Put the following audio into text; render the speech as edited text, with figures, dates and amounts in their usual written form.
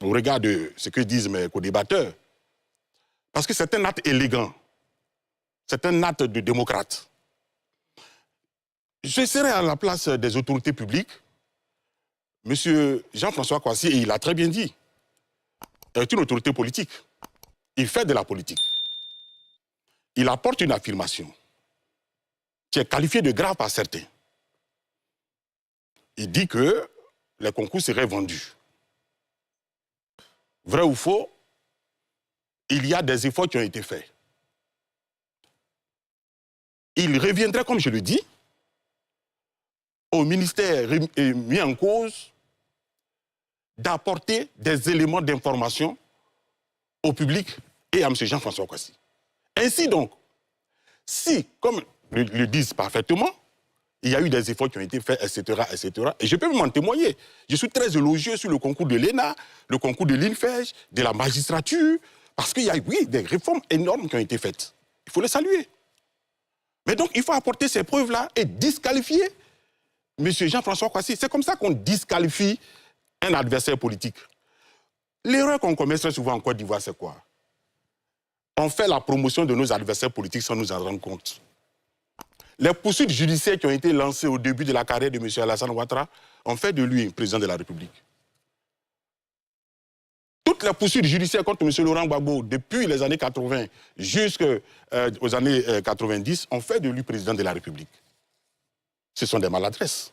au regard de ce que disent mes co-débatteurs, parce que c'est un acte élégant, c'est un acte de démocrate. Je serai à la place des autorités publiques. Monsieur Jean-François Kouassi, et il a très bien dit, est une autorité politique. Il fait de la politique. Il apporte une affirmation qui est qualifiée de grave par certains. Il dit que les concours seraient vendus. Vrai ou faux, il y a des efforts qui ont été faits. Il reviendrait, comme je le dis, au ministère mis en cause d'apporter des éléments d'information au public et à M. Jean-François Kouassi. Ainsi donc, si, comme le disent parfaitement, il y a eu des efforts qui ont été faits, etc., etc., et je peux m'en témoigner. Je suis très élogieux sur le concours de l'ENA, le concours de l'INFEJ, de la magistrature, parce qu'il y a, oui, des réformes énormes qui ont été faites. Il faut les saluer. Mais donc, il faut apporter ces preuves-là et disqualifier M. Jean-François Kouassi. C'est comme ça qu'on disqualifie un adversaire politique. L'erreur qu'on commet très souvent en Côte d'Ivoire, c'est quoi? On fait la promotion de nos adversaires politiques sans nous en rendre compte. Les poursuites judiciaires qui ont été lancées au début de la carrière de M. Alassane Ouattara ont fait de lui président de la République. Toutes les poursuites judiciaires contre M. Laurent Gbagbo, depuis les années 80 jusqu'aux années 90, ont fait de lui président de la République. Ce sont des maladresses.